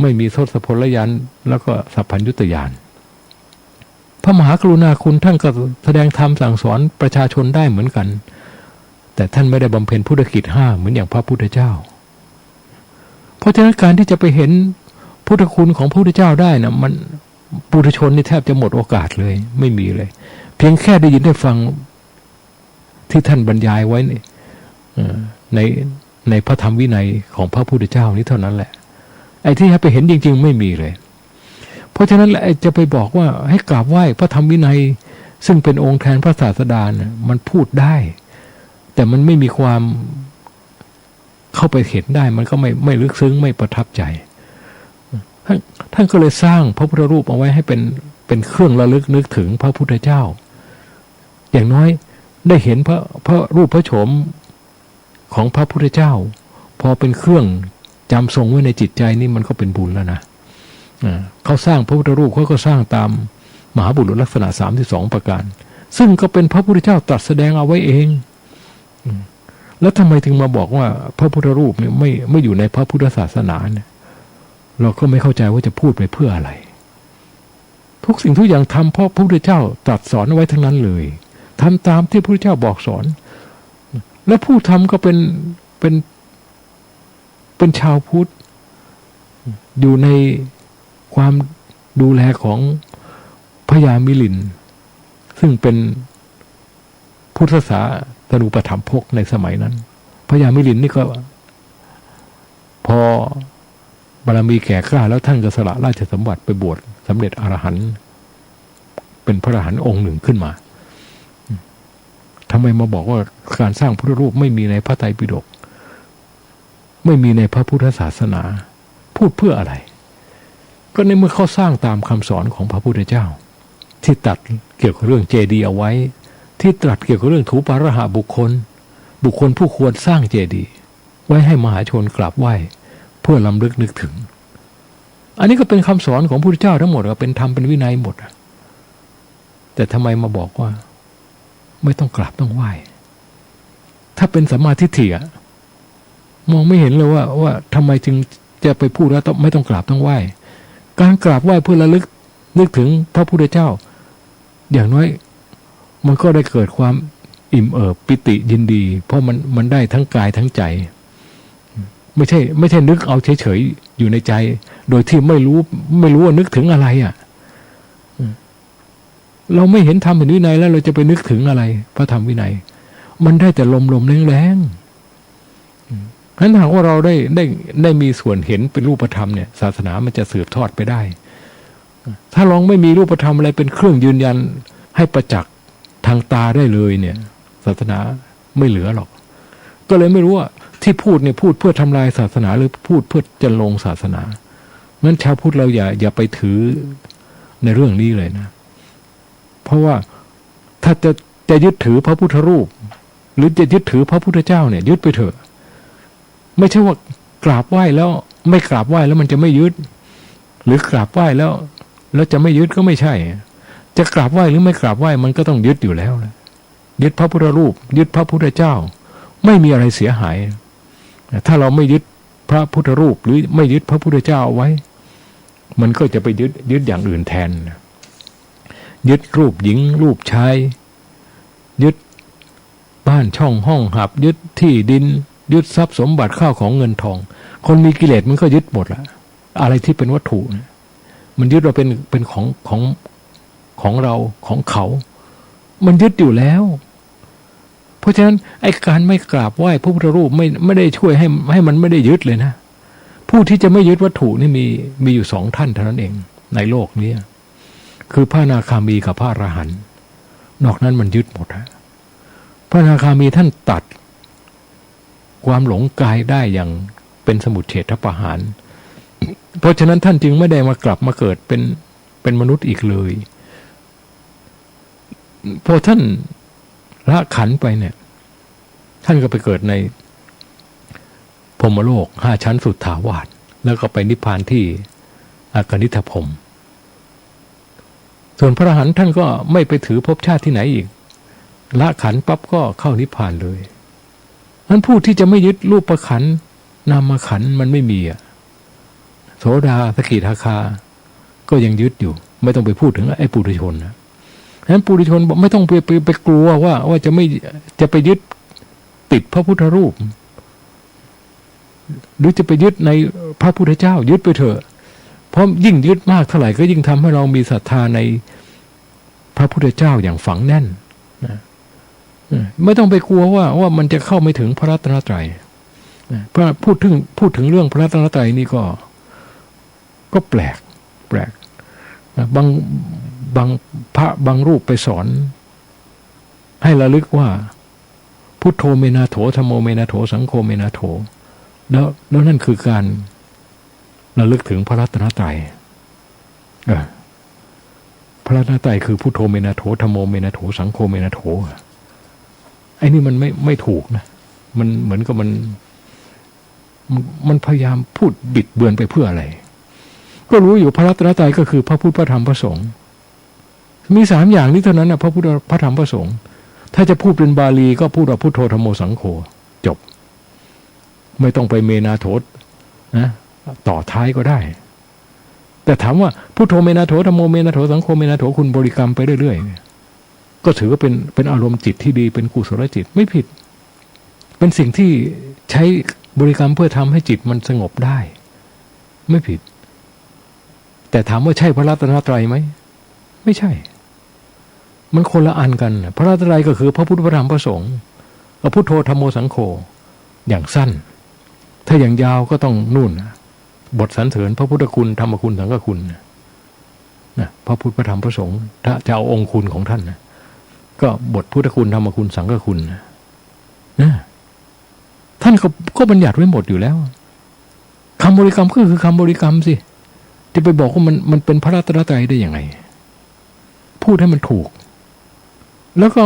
ไม่มีทศพลญาณแล้วก็สัพพัญญุตญาณพระมหากรุณาคุณท่านก็แสดงธรรมสั่งสอนประชาชนได้เหมือนกันแต่ท่านไม่ได้บำเพ็ญพุทธกิจ5เหมือนอย่างพระพุทธเจ้าเพราะฉะนั้นการที่จะไปเห็นพุทธคุณของพระพุทธเจ้าได้นะมันปุถุชนนี่แทบจะหมดโอกาสเลยไม่มีเลยเพียงแค่ได้ยินได้ฟังที่ท่านบรรยายไว้ในพระธรรมวินัยของพระพุทธเจ้านี้เท่านั้นแหละไอ้ที่ให้ไปเห็นจริงๆไม่มีเลยเพราะฉะนั้นจะไปบอกว่าให้กราบไหว้พระธรรมวินัยซึ่งเป็นองค์แทนพระศาสดานะมันพูดได้แต่มันไม่มีความเข้าไปเห็นได้มันก็ไม่ลึกซึ้งไม่ประทับใจท่านก็เลยสร้างพระพุทธรูปเอาไว้ให้เป็นเครื่องระลึกนึกถึงพระพุทธเจ้าอย่างน้อยได้เห็นพระรูปพระโฉมของพระพุทธเจ้าพอเป็นเครื่องจำทรงไว้ในจิตใจนี่มันก็เป็นบุญแล้วนะเขาสร้างพระพุทธรูปเขาก็สร้างตามมหาบุรุษลักษณะ32ประการซึ่งก็เป็นพระพุทธเจ้าตรัสแสดงเอาไว้เองแล้วทำไมถึงมาบอกว่าพระพุทธรูปเนี่ยไม่อยู่ในพระพุทธศาสนาเนี่ยเราก็ไม่เข้าใจว่าจะพูดไปเพื่ออะไรทุกสิ่งทุกอย่างทำเพราะพระพุทธเจ้าตรัสสอนเอาไว้ทั้งนั้นเลยทำตามที่พระพุทธเจ้าบอกสอนและผู้ทำก็เป็นชาวพุทธอยู่ในความดูแลของพญามิลินซึ่งเป็นพุทธศาสนูปถัมภกในสมัยนั้นพญามิลินนี่ก็พอบารมีแก่กล้าแล้วท่านก็สละราชสมบัติไปบวชสำเร็จอรหันต์เป็นพระอรหันต์องค์หนึ่งขึ้นมาทำไมมาบอกว่าการสร้างพุทธรูปไม่มีในพระไตรปิฎกไม่มีในพระพุทธศาสนาพูดเพื่ออะไรก็ในเมื่อเขาสร้างตามคำสอนของพระพุทธเจ้าที่ตรัสเกี่ยวกับเรื่องเจดีย์เอาไว้ที่ตรัสเกี่ยวกับเรื่องถูปาระหะบุคคลผู้ควรสร้างเจดีย์ไว้ให้มหาชนกราบไหว้เพื่อรำลึกนึกถึงอันนี้ก็เป็นคำสอนของพระพุทธเจ้าทั้งหมดเป็นธรรมเป็นวินัยหมดแต่ทำไมมาบอกว่าไม่ต้องกราบต้องไหว้ถ้าเป็นสัมมาทิฏฐิมองไม่เห็นเลยว่าทำไมจึงจะไปพูดแล้วไม่ต้องกราบต้องไหว้การกราบไหว้เพื่อระลึกนึกถึงพระพุทธเจ้าอย่างน้อยมันก็ได้เกิดความอิ่มเอิบปิติยินดีเพราะมันได้ทั้งกายทั้งใจไม่ใช่นึกเอาเฉยๆอยู่ในใจโดยที่ไม่รู้ว่านึกถึงอะไรเราไม่เห็นธรรมเห็นวินัยแล้วเราจะไปนึกถึงอะไรพระธรรมวินัยมันได้แต่ลมแรงๆนั้นหากว่าเราได้มีส่วนเห็นเป็นรูปธรรมเนี่ยศาสนามันจะสืบทอดไปได้ถ้าลองไม่มีรูปธรรมอะไรเป็นเครื่องยืนยันให้ประจักษ์ทางตาได้เลยเนี่ยศาสนาไม่เหลือหรอกก็เลยไม่รู้ว่าที่พูดเนี่ยพูดเพื่อทำลายศาสนาหรือพูดเพื่อจะลงศาสนางั้นชาวพุทธเราอย่าไปถือในเรื่องนี้เลยนะเพราะว่าถ้าจะยึดถือพระพุทธรูปหรือจะยึดถือพระพุทธเจ้าเนี่ยยึดไปเถอะไม่ใช่ว่ากราบไหว้แล้วไม่กราบไหว้แล้วมันจะไม่ยึดหรือกราบไหว้แล้วจะไม่ยึดก็ไม่ใช่จะกราบไหว้หรือไม่กราบไหว้มันก็ต้องยึดอยู่แล้วนะยึดพระพุทธรูปยึดพระพุทธเจ้าไม่มีอะไรเสียหายถ้าเราไม่ยึดพระพุทธรูปหรือไม่ยึดพระพุทธเจ้าเอาไว้มันก็จะไปยึดอย่างอื่นแทนยึดรูปหญิงรูปชายยึดบ้านช่องห้องหับยึดที่ดินยึดทรัพย์สมบัติข้าวของเงินทองคนมีกิเลสมันก็ยึดหมดละอะไรที่เป็นวัตถุมันยึดเราเป็นของเราของเขามันยึดอยู่แล้วเพราะฉะนั้นไอ้การไม่กราบไหว้พระพุทธรูปไม่ได้ช่วยให้มันไม่ได้ยึดเลยนะผู้ที่จะไม่ยึดวัตถุนี่มีอยู่2ท่านเท่านั้นเองในโลกนี้คือพระอนาคามีกับพระอรหันต์นอกนั้นมันยึดหมดพระอนาคามีท่านตัดความหลงกายได้อย่าง เป็นสมุจเฉทประหารเพราะฉะนั้นท่านจึงไม่ได้มากลับมาเกิดเป็นมนุษย์อีกเลยพอท่านละขันไปเนี่ยท่านก็ไปเกิดในพรหมโลก5 ชั้นสุดถาวรแล้วก็ไปนิพพานที่อากนิทพรหมส่วนพระอรหันต์ท่านก็ไม่ไปถือภพชาติที่ไหนอีกละขันปั๊บก็เข้านิพพานเลยนั้นผู้ที่จะไม่ยึดรูปขันธ์นามขันธ์มันไม่มีอ่ะโสดาสกิทาคาก็ยังยึดอยู่ไม่ต้องไปพูดถึงไอ้ปุถุชนนะฉะนั้นปุถุชนบอกไม่ต้องไปกลัวว่าจะไปยึดติดพระพุทธรูปหรือจะไปยึดในพระพุทธเจ้ายึดไปเถอะเพราะยิ่งยึดมากเท่าไหร่ก็ยิ่งทำให้เรามีศรัทธาในพระพุทธเจ้าอย่างฝังแน่นนะไม่ต้องไปกลัวว่ามันจะเข้าไม่ถึงพระรัตนตรัยเพราะพูดถึงเรื่องพระรัตนตรัยนี่ก็แปลกบางพระบางรูปไปสอนให้ระลึกว่าพุทโธเมนาโถธัมโมเมนาโถสังโฆเมนาโถแล้วนั่นคือการระลึกถึงพระรัตนตรัยพระรัตนตรัยคือพุทโธเมนาโถธัมโมเมนาโถสังโฆเมนาโถไอ้นี่มันไม่ถูกนะมันเหมือนกับมันพยายามพูดบิดเบือนไปเพื่ออะไรก็รู้อยู่พระรัตนตรัยก็คือพระพุทธพระธรรมพระสงฆ์มี3อย่างนี้เท่านั้นนะพระพุทธพระธรรมพระสงฆ์ถ้าจะพูดเป็นบาลีก็พูดว่าพุทโธธัมโมสังโฆจบไม่ต้องไปเมนาโถนะต่อท้ายก็ได้แต่ถามว่าพุทโธเมนาโถธัมโมเมนาโถสังโฆเมนาโถคุณบริกรรมไปเรื่อยๆก็ถือว่าเป็นอารมณ์จิตที่ดีเป็นกุศลจิตไม่ผิดเป็นสิ่งที่ใช้บริกรรมเพื่อทำให้จิตมันสงบได้ไม่ผิดแต่ถามว่าใช่พระรัตนตรัยไหมไม่ใช่มันคนละอันกันพระรัตนตรัยก็คือพระพุทธพระธรรมพระสงฆ์พุทโธธัมโมสังโฆอย่างสั้นถ้าอย่างยาวก็ต้องนู่นบทสรรเสริญพระพุทธคุณธรรมคุณสังฆคุณนะพระพุทธพระธรรมพระสงฆ์ถ้าจะเอาองค์คุณของท่านนะก็บทพุทธคุณธรรมคุณสังฆคุณนะท่านก็บัญญัติไว้หมดอยู่แล้วคำบริกรรมก็คือคำบริกรรมสิจะไปบอกว่ามันเป็นพระรัตนตรัยได้ยังไงพูดให้มันถูกแล้วก็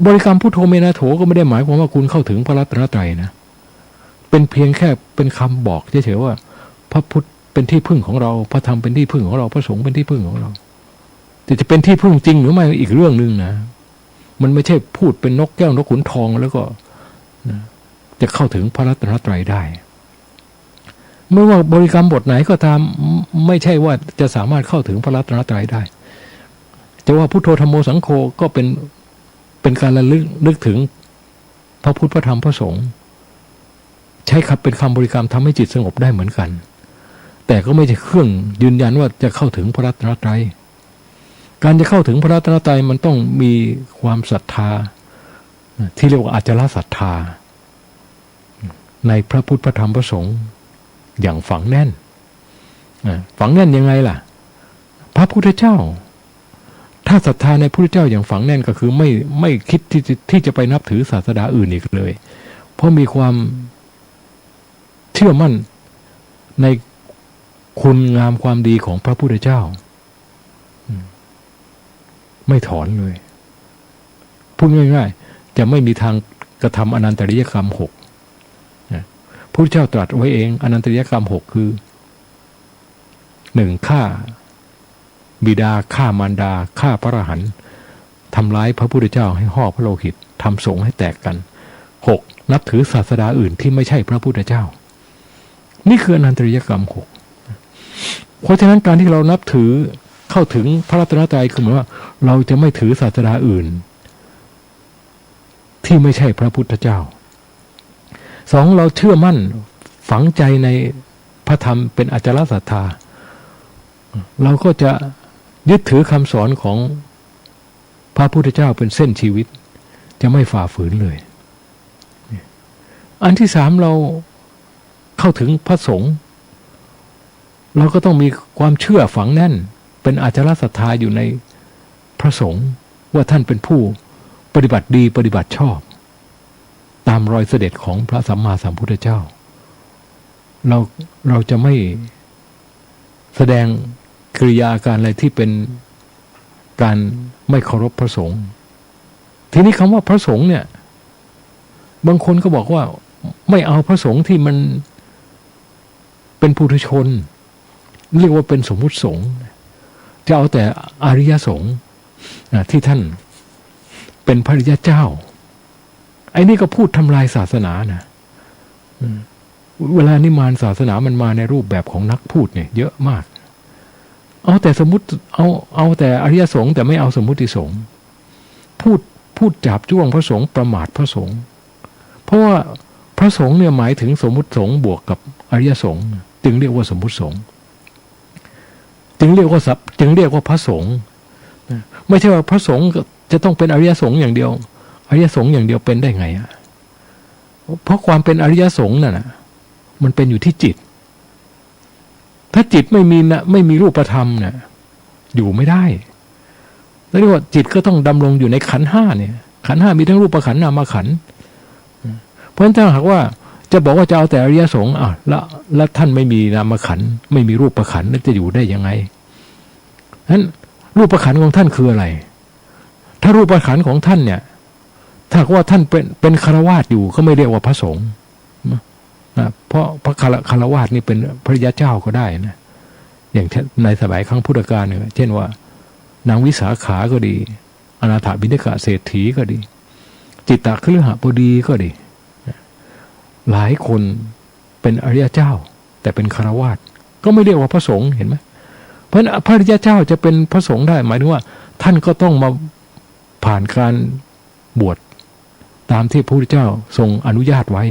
บริกรรมพุทโธเมนาโถก็ไม่ได้หมายความว่าคุณเข้าถึงพระรัตนตรัยนะเป็นเพียงแค่เป็นคำบอกเฉยๆว่าพระพุทธเป็นที่พึ่งของเราพระธรรมเป็นที่พึ่งของเราพระสงฆ์เป็นที่พึ่งของเราแต่จะเป็นที่พึ่งจริงหรือไม่อีกเรื่องนึงนะมันไม่ใช่พูดเป็นนกแก้วนกขุนทองแล้วก็จะเข้าถึงพระรัตนตรัยได้ไม่ว่าบริกรรมบทไหนก็ตามไม่ใช่ว่าจะสามารถเข้าถึงพระรัตนตรัยได้จะว่าพุทโธธัมโมสังโฆก็เป็นการระลึกถึงพระพุทธพระธรรมพระสงฆ์ใช้คำเป็นคำบริกรรมทำให้จิตสงบได้เหมือนกันแต่ก็ไม่ใช่เครื่องยืนยันว่าจะเข้าถึงพระรัตนตรัยการจะเข้าถึงพระรัตนตรัยมันต้องมีความศรัทธาที่เรียกว่าอจลศรัทธาในพระพุทธพระธรรมพระสงฆ์อย่างฝังแน่นฝังแน่นยังไงล่ะพระพุทธเจ้าถ้าศรัทธาในพระพุทธเจ้าอย่างฝังแน่นก็คือไม่คิดที่จะไปนับถือศาสนาอื่นอีกเลยเพราะมีความเชื่อมั่นในคุณงามความดีของพระพุทธเจ้าไม่ถอนเลยพูดง่ายๆจะไม่มีทางกระทำอนันตริยกรรม6พระพุทธเจ้าตรัสไว้เองอนันตริยกรรม6คือ 1. ฆ่าบิดาฆ่ามารดาฆ่าพระอรหันต์ทำร้ายพระพุทธเจ้าให้ห่อพระโลหิตทำสงฆ์ให้แตกกัน 6. นับถือศาสดาอื่นที่ไม่ใช่พระพุทธเจ้านี่คืออนันตริยกรรม6เพราะฉะนั้นการที่เรานับถือเข้าถึงพระรัตนตรัยคือหมายว่าเราจะไม่ถือศาสดาอื่นที่ไม่ใช่พระพุทธเจ้า 2. เราเชื่อมั่นฝังใจในพระธรรมเป็นอจลศรัทธาเราก็จะยึดถือคำสอนของพระพุทธเจ้าเป็นเส้นชีวิตจะไม่ฝ่าฝืนเลยอันที่ 3เราเข้าถึงพระสงฆ์เราก็ต้องมีความเชื่อฝังแน่นเป็นอจลศรัทธาอยู่ในพระสงฆ์ว่าท่านเป็นผู้ปฏิบัติดีปฏิบัติชอบตามรอยเสด็จของพระสัมมาสัมพุทธเจ้า เราเราจะไม่แสดงกิริยาการอะไรที่เป็นการไม่เคารพพระสงฆ์ทีนี้คำว่าพระสงฆ์เนี่ยบางคนก็บอกว่าไม่เอาพระสงฆ์ที่มันเป็นปุถุชนเรียกว่าเป็นสมมุติสงฆ์จะเอาแต่อริยสงฆ์ที่ท่านเป็นพระริยเจ้าไอ้นี่ก็พูดทำลายศาสนานะเวลานิมานศาสนามันมาในรูปแบบของนักพูดเนี่ยเยอะมากเอาแต่สมมุติเอาแต่อริยสงฆ์แต่ไม่เอาสมมุติสงฆ์พูดจับจ้วงพระสงฆ์ประมาทพระสงฆ์เพราะว่าพระสงฆ์เนี่ยหมายถึงสมมุติสงฆ์บวกกับอริยสงฆ์จึงเรียกว่าสมมุติสงฆ์จึงเรียกว่าพระสงฆ์ไม่ใช่ว่าพระสงฆ์จะต้องเป็นอริยสงฆ์อย่างเดียวอริยสงฆ์อย่างเดียวเป็นได้ไงอ่ะเพราะความเป็นอริยสงฆ์น่ะมันเป็นอยู่ที่จิตถ้าจิตไม่มีรูปธรรมเนี่ยอยู่ไม่ได้แล้วเรียกว่าจิตก็ต้องดำรงอยู่ในขันธ์ห้าเนี่ยขันธ์ห้ามีทั้งรูปขันธ์นามขันธ์เพราะฉะนั้นถ้าหากว่าจะบอกว่าจะเอาแต่อริยสงฆ์แล้วท่านไม่มีนามขันธ์ไม่มีรูปขันธ์แล้วจะอยู่ได้ยังไงนั้นรูปขันธ์ของท่านคืออะไรถ้ารูปขันธ์ของท่านเนี่ยถ้าว่าท่านเป็นฆราวาสอยู่ก็ไม่เรียกว่าพระสงฆ์นะเพราะพระฆราวาสนี่เป็นพระริยเจ้าก็ได้นะอย่างในสมัยครั้งพุทธกาลเนี่ยเช่นว่านางวิสาขาก็ดีอนาถบิณฑิกะเศรษฐีก็ดีจิตตคฤหบดีก็ดีหลายคนเป็นอริยเจ้าแต่เป็นฆราวาสก็ไม่เรียกว่าพระสงฆ์เห็นไหมเพราะพระอริยเจ้าจะเป็นพระสงฆ์ได้หมายถึงว่าท่านก็ต้องมาผ่านการบวชตามที่พระพุทธเจ้าทรงอนุญาตไว้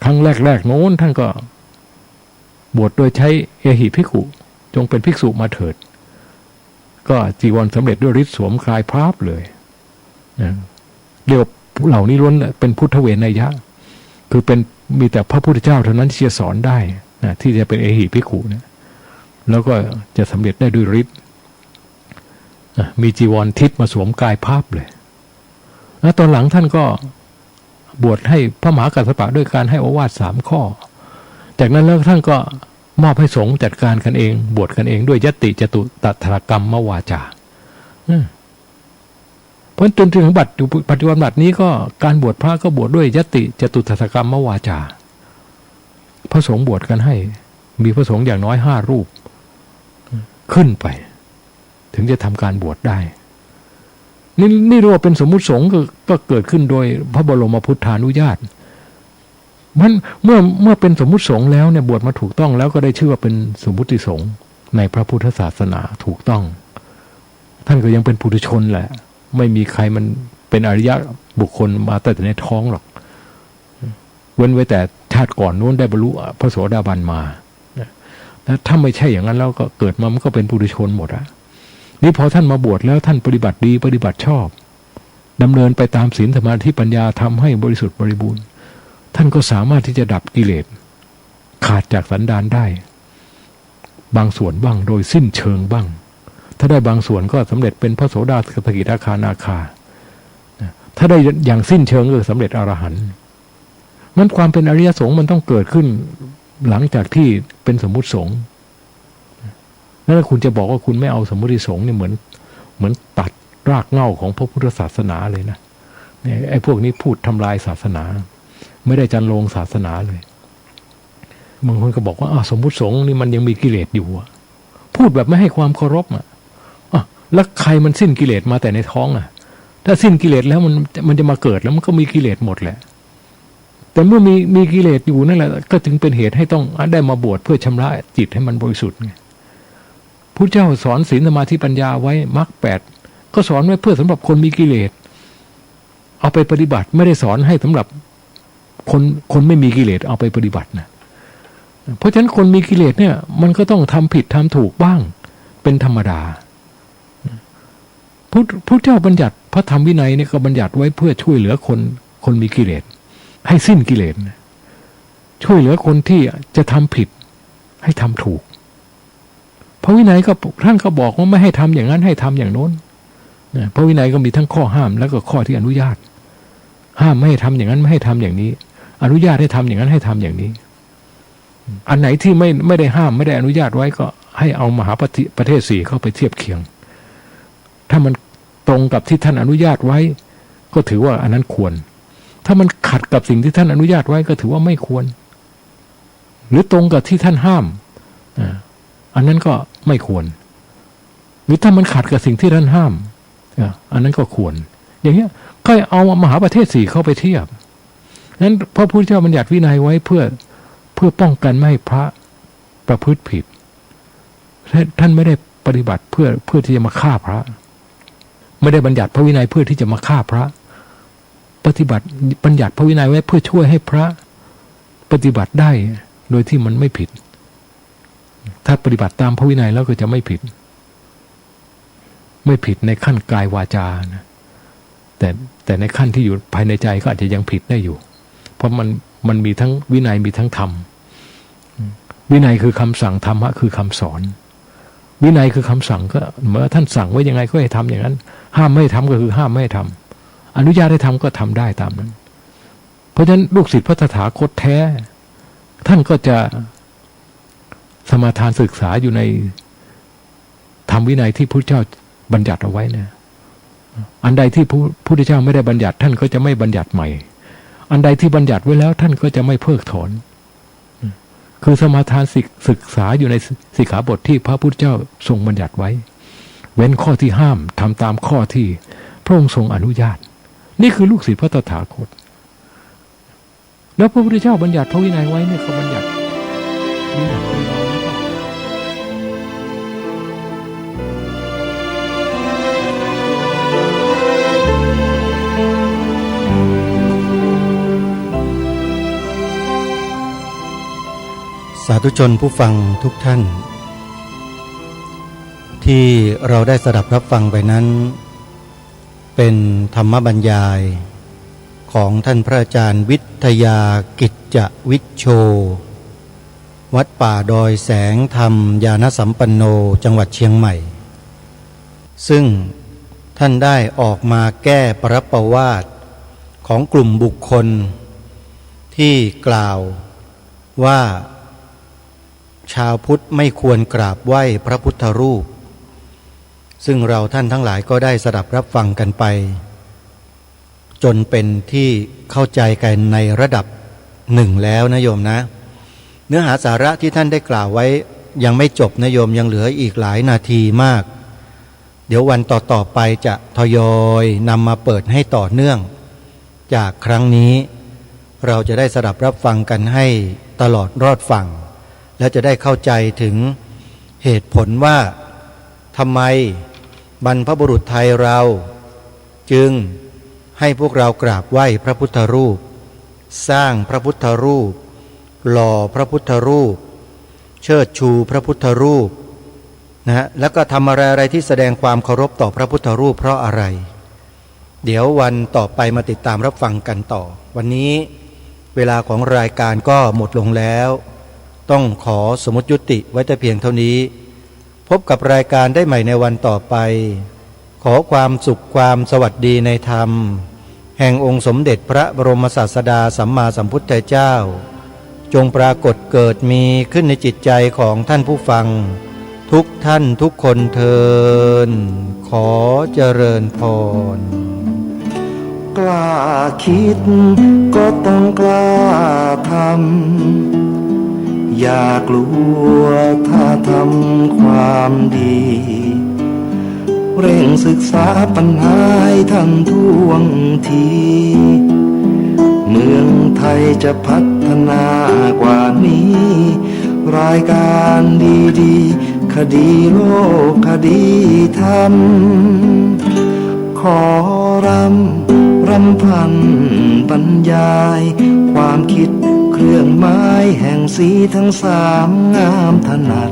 ครั้งแรกโน้นท่านก็บวชโดยใช้เอหิภิกขุจงเป็นภิกษุมาเถิดก็จีวรสำเร็จด้วยฤทธิ์สวมคลายพราบเลยนะเรียกว่าเหล่านี้ล้วนเป็นพุทธเวไนยะคือเป็นมีแต่พระพุทธเจ้าเท่านั้นที่จะสอนได้นะที่จะเป็นเอหิภิกขุนะแล้วก็จะสำเร็จได้ด้วยฤทธิ์มีจีวรทิพย์มาสวมกายภาพเลยแล้วตอนหลังท่านก็บวชให้พระมหากัสสปะด้วยการให้โอวาท3 ข้อจากนั้นแล้วท่านก็มอบให้สงฆ์จัดการกันเองบวชกันเองด้วยยติจตุตถกรรมวาจาเพราะจนถึงปัจจุบันบัดนี้ก็การบวชพระก็บวชด้วยยติจตุตถกรรมวาจาพระสงฆ์บวชกันให้มีพระสงฆ์อย่างน้อย5 รูปขึ้นไปถึงจะทำการบวชได้นี่เรียกว่าเป็นสมมุติสงฆ์ก็เกิดขึ้นโดยพระบรมพุทธานุญาตมันเมื่อเป็นสมมุติสงฆ์แล้วเนี่ยบวชมาถูกต้องแล้วก็ได้ชื่อว่าเป็นสมมุติสงฆ์ในพระพุทธศาสนาถูกต้องท่านก็ยังเป็นปุถุชนแหละไม่มีใครมันเป็นอริยะบุคคลมาแต่ในท้องหรอกเว้นไว้แต่ชาติก่อนนู้นได้บรรลุพระโสดาบันมาแล้วถ้าไม่ใช่อย่างนั้นแล้วก็เกิดมามันก็เป็นปุถุชนหมดอะนี่พอท่านมาบวชแล้วท่านปฏิบัติดีปฏิบัติชอบดำเนินไปตามศีลสมาธิปัญญาทำให้บริสุทธิ์บริบูรณ์ท่านก็สามารถที่จะดับกิเลสขาดจากสันดานได้บางส่วนบ้างโดยสิ้นเชิงบ้างถ้าได้บางส่วนก็สำเร็จเป็นพระโสดาสกิทาคานาคาถ้าได้อย่างสิ้นเชิงก็สำเร็จอรหันต์มันความเป็นอริยสงฆ์มันต้องเกิดขึ้นหลังจากที่เป็นสมมุติสงฆ์แล้วคุณจะบอกว่าคุณไม่เอาสมมุติสงฆ์เนี่ยเหมือนตัดรากเหง้าของพระพุทธศาสนาเลยนะไอ้พวกนี้พูดทำลายศาสนาไม่ได้จันโลงศาสนาเลยบางคนก็บอกว่าสมมุติสงฆ์นี่มันยังมีกิเลสอยู่พูดแบบไม่ให้ความเคารพแล้วใครมันสิ้นกิเลสมาแต่ในท้องถ้าสิ้นกิเลสแล้วมันจะมาเกิดแล้วมันก็มีกิเลสหมดแหละแต่เมื่อมีกิเลสอยู่นั่นแหละก็ถึงเป็นเหตุให้ต้องได้มาบวชเพื่อชำระจิตให้มันบริสุทธิ์ไงพุทธเจ้าสอนศีลสมาธิปัญญาไว้มรรค8ก็สอนไว้เพื่อสำหรับคนมีกิเลสเอาไปปฏิบัติไม่ได้สอนให้สำหรับคนไม่มีกิเลสเอาไปปฏิบัตินะเพราะฉะนั้นคนมีกิเลสเนี่ยมันก็ต้องทำผิดทำถูกบ้างเป็นธรรมดาพุทธเจ้าบัญญัติพระธรรมวินัยเนี่ยก็บัญญัติไว้เพื่อช่วยเหลือคนมีกิเลสให้สิ้นกิเลสช่วยเหลือคนที่จะทำผิดให้ทำถูกพระวินัยก็ท่านก็บอกว่าไม่ให้ทำอย่างนั้นให้ทำอย่างโน้นพระวินัยก็มีทั้งข้อห้ามแล้วก็ข้อที่อนุญาตห้ามไม่ให้ทำอย่างนั้นไม่ให้ทำอย่างนี้อนุญาตให้ทำอย่างนั้นให้ทำอย่างนี้ อันไหนที่ไม่ได้ห้ามไม่ได้อนุญาตไว้ก็ให้เอามหาประเทศ4เข้าไปเทียบเคียงถ้ามันตรงกับที่ท่านอนุญาตไว้ก็ถือว่าอันนั้นควรถ้ามันขัดกับสิ่งที่ท่านอนุญาตไว้ก็ถือว่าไม่ควรหรือตรงกับที่ท่านห้ามอันนั้นก็ไม่ควรหรือถ้ามันขัดกับสิ่งที่ท่านห้ามอันนั้นก็ควรอย่างเงี้ยก็เอามหาประเทศ4เข้าไปเทียบนั้นพระพุทธเจ้าบัญญัติวินัยไว้เพื่อป้องกันไม่ให้พระประพฤติผิดท่านไม่ได้ปฏิบัติเพื่อที่จะมาฆ่าพระไม่ได้บัญญัติพระวินัยเพื่อที่จะมาฆ่าพระปฏิบัติบัญญัติพระวินัยไว้เพื่อช่วยให้พระปฏิบัติได้โดยที่มันไม่ผิดถ้าปฏิบัติตามพระวินัยแล้วก็จะไม่ผิดในขั้นกายวาจานะแต่ในขั้นที่อยู่ภายในใจก็อาจจะยังผิดได้อยู่เพราะมันมีทั้งวินัยมีทั้งธรรมวินัยคือคำสั่งธรรมะคือคำสอนวินัยคือคำสั่งก็เมื่อท่านสั่งไว้ยังไงก็ให้ทำอย่างนั้นห้ามไม่ให้ทำก็คือห้ามไม่ให้ทำอนุญาตให้ทำก็ทำได้ตามนั้นเพราะฉะนั้นลูกศิษย์พระตถาคตแท้ท่านก็จะสมาทานศึกษาอยู่ในธรรมวินัยที่พระพุทธเจ้าบัญญัติเอาไว้เนี่ยอันใดที่พระพุทธเจ้าไม่ได้บัญญัติท่านก็จะไม่บัญญัติใหม่อันใดที่บัญญัติไว้แล้วท่านก็จะไม่เพิกถอนคือสมาทานศึกษาอยู่ในสิกขาบทที่พระพุทธเจ้าทรงบัญญัติไว้เว้นข้อที่ห้ามทำตามข้อที่พระองค์ทรงอนุญาตนี่คือลูกศิษย์พระตถาคตแล้วพระพุทธเจ้าบัญญัติพระวินัยไว้เนี่ยเขาบัญญัติวินัยไว้แล้วสาธุชนผู้ฟังทุกท่านที่เราได้สดับรับฟังไปนั้นเป็นธรรมบรรยายของท่านพระอาจารย์วิทยากิจจวิชโชวัดป่าดอยแสงธรรมญาณสัมปันโนจังหวัดเชียงใหม่ซึ่งท่านได้ออกมาแก้ปรับประวาทของกลุ่มบุคคลที่กล่าวว่าชาวพุทธไม่ควรกราบไหว้พระพุทธรูปซึ่งเราท่านทั้งหลายก็ได้สดับรับฟังกันไปจนเป็นที่เข้าใจกันในระดับหนึ่งแล้วนะโยมนะเนื้อหาสาระที่ท่านได้กล่าวไว้ยังไม่จบนะโยมยังเหลืออีกหลายนาทีมากเดี๋ยววันต่อไปจะทยอยนำมาเปิดให้ต่อเนื่องจากครั้งนี้เราจะได้สดับรับฟังกันให้ตลอดรอดฝั่งและจะได้เข้าใจถึงเหตุผลว่าทำไมบรรพบุรุษไทยเราจึงให้พวกเรากราบไหว้พระพุทธรูปสร้างพระพุทธรูปหล่อพระพุทธรูปเชิดชูพระพุทธรูปนะแล้วก็ทำอะไรที่แสดงความเคารพต่อพระพุทธรูปเพราะอะไรเดี๋ยววันต่อไปมาติดตามรับฟังกันต่อวันนี้เวลาของรายการก็หมดลงแล้วต้องขอสมมุติยุติไว้แต่เพียงเท่านี้พบกับรายการได้ใหม่ในวันต่อไปขอความสุขความสวัสดีในธรรมแห่งองค์สมเด็จพระบรมศาสดาสัมมาสัมพุทธเจ้าจงปรากฏเกิดมีขึ้นในจิตใจของท่านผู้ฟังทุกท่านทุกคนเทินขอเจริญพรกล้าคิดก็ต้องกล้าทำอย่ากลัวถ้าทำความดีเร่งศึกษาปัญหาให้ทันท่วงทีเมืองไทยจะพัฒนากว่านี้รายการดีๆคดีโลกคดีธรรมขอรำพันบรรยายความคิดเครื่องหมายแห่งสีทั้งสามงามถนัด